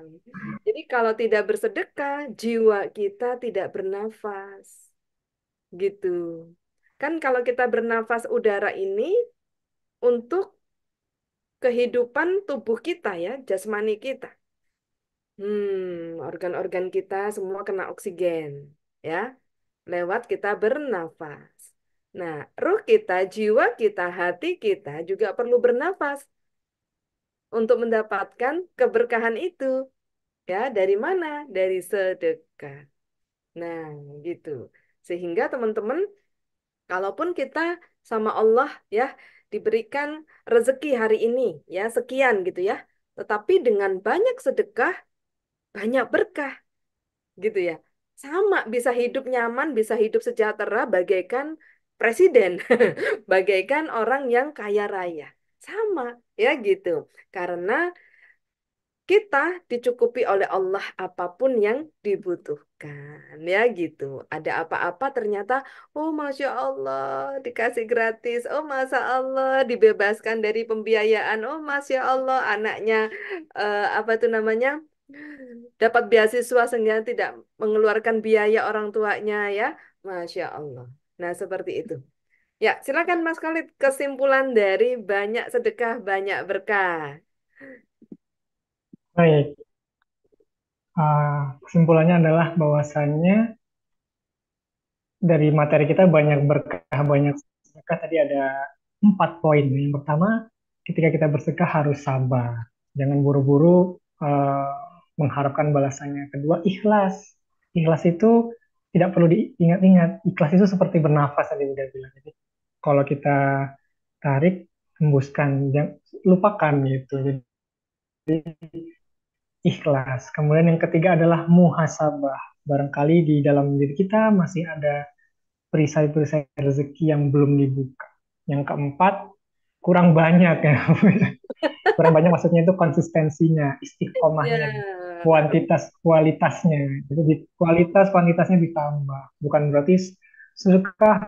jadi kalau tidak bersedekah, jiwa kita tidak bernafas, gitu. Kan kalau kita bernafas udara ini untuk kehidupan tubuh kita ya, jasmani kita. Organ-organ kita semua kena oksigen, ya, lewat kita bernafas. Nah, ruh kita, jiwa kita, hati kita juga perlu bernafas untuk mendapatkan keberkahan itu. Ya, dari mana? Dari sedekah. Nah, gitu. Sehingga teman-teman, kalaupun kita sama Allah ya diberikan rezeki hari ini ya sekian gitu ya, tetapi dengan banyak sedekah, banyak berkah gitu ya. Sama bisa hidup nyaman, bisa hidup sejahtera bagaikan presiden, bagaikan orang yang kaya raya. Sama ya gitu. Karena kita dicukupi oleh Allah apapun yang dibutuhkan ya gitu. Ada apa-apa ternyata, oh Masya Allah dikasih gratis, oh Masya Allah dibebaskan dari pembiayaan, oh Masya Allah anaknya apa itu namanya dapat beasiswa sehingga tidak mengeluarkan biaya orang tuanya ya, Masya Allah. Nah seperti itu. Ya silakan Mas Khalid, kesimpulan dari banyak sedekah banyak berkah. Baik, kesimpulannya adalah bahwasannya dari materi kita banyak berkah, banyak sedekah. Tadi ada 4 poin. Yang pertama, ketika kita bersedekah harus sabar, jangan buru-buru mengharapkan balasannya. Kedua, ikhlas. Ikhlas itu tidak perlu diingat-ingat. Ikhlas itu seperti bernafas tadi udah bilang. Jadi kalau kita tarik, hembuskan, jangan lupakan gitu. Jadi ikhlas. Kemudian yang ketiga adalah muhasabah. Barangkali di dalam diri kita masih ada perisai-perisai rezeki yang belum dibuka. Yang keempat, kurang banyak ya. Kurang banyak maksudnya itu konsistensinya, Ya, istiqomahnya, kualitasnya. Jadi kuantitasnya ditambah. Bukan berarti sedekah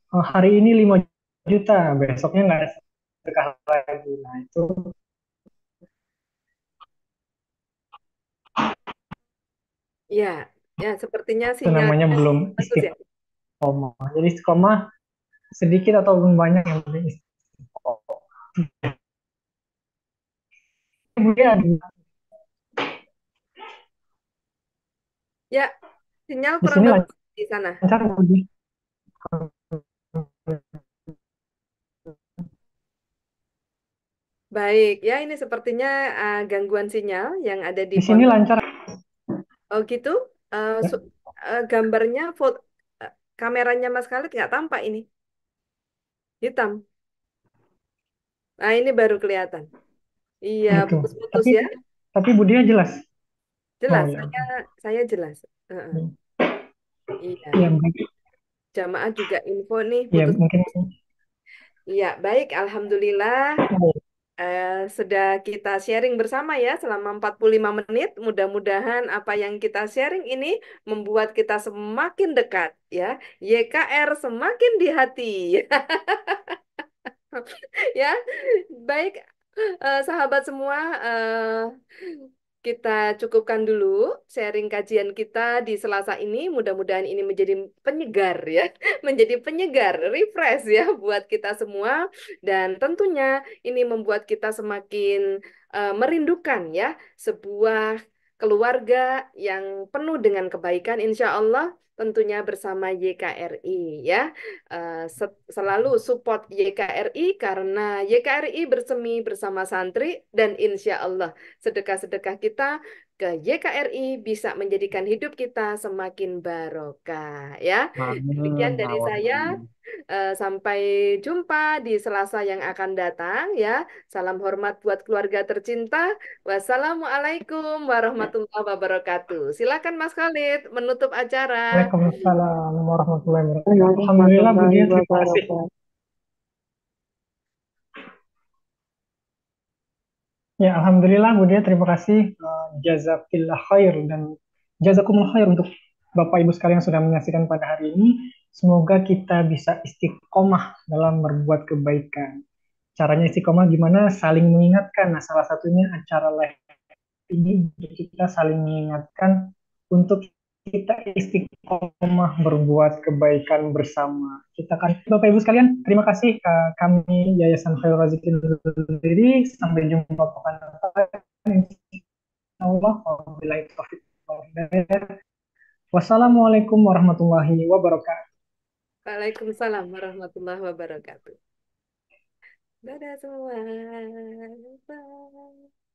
hari ini 5 juta, besoknya nggak ada sedekah lagi. Nah, ya, ya, sepertinya itu namanya sinyalnya belum bagus ya. istiqomah. Jadi istiqomah sedikit ataupun banyak yang penting istiqomah. Kemudian Ya, sinyal di kurang sini bagus di sana. lancar Budi. Baik, ya ini sepertinya gangguan sinyal yang ada di Di sini pondok. lancar Oh gitu, Eh, ya. su- gambarnya, foto, kameranya Mas Khalid nggak tampak ini, hitam. Nah ini baru kelihatan. Iya, Itu. putus-putus Tapi ya. Budinya jelas. Oh Jelas, ya, saya jelas. Heeh. ya Iya, mungkin, jamaah juga info nih ya putus. mungkin. Iya, baik, alhamdulillah. Sudah kita sharing bersama ya selama 45 menit. Mudah-mudahan apa yang kita sharing ini membuat kita semakin dekat ya. YKR semakin di hati. Ya, baik sahabat semua, kita cukupkan dulu sharing kajian kita di Selasa ini. Mudah-mudahan ini menjadi penyegar ya, menjadi penyegar, refresh ya buat kita semua. Dan tentunya ini membuat kita semakin merindukan ya sebuah keluarga yang penuh dengan kebaikan, insya Allah. Tentunya bersama YKRI ya. Selalu support YKRI karena YKRI bersemi bersama santri dan insya Allah sedekah-sedekah kita ke YKRI bisa menjadikan hidup kita semakin barokah ya. Demikian Amin. Ya dari saya. Allah. Sampai jumpa di Selasa yang akan datang ya. Salam hormat buat keluarga tercinta. Wassalamualaikum warahmatullahi wabarakatuh. Silakan Mas Khalid menutup acara. Waalaikumsalam warahmatullahi wabarakatuh. Alhamdulillah Budi, terima kasih. Ya, Alhamdulillah Bu Dia, terima kasih. Jazakillah khair dan jazakumullah khair untuk Bapak Ibu sekalian yang sudah menyaksikan pada hari ini. Semoga kita bisa istiqomah dalam berbuat kebaikan. Caranya istiqomah gimana? Saling mengingatkan. Nah, salah satunya acara live ini untuk kita saling mengingatkan untuk kita istiqomah berbuat kebaikan bersama. Kita kan Bapak Ibu sekalian, terima kasih kami Yayasan Khairul Razikin sendiri. Sampai jumpa pekan depan. Insyaallah. Wabillahi taufiq wal hidayah. Wassalamualaikum warahmatullahi wabarakatuh. Waalaikumsalam warahmatullahi wabarakatuh. Dadah semua. Bye.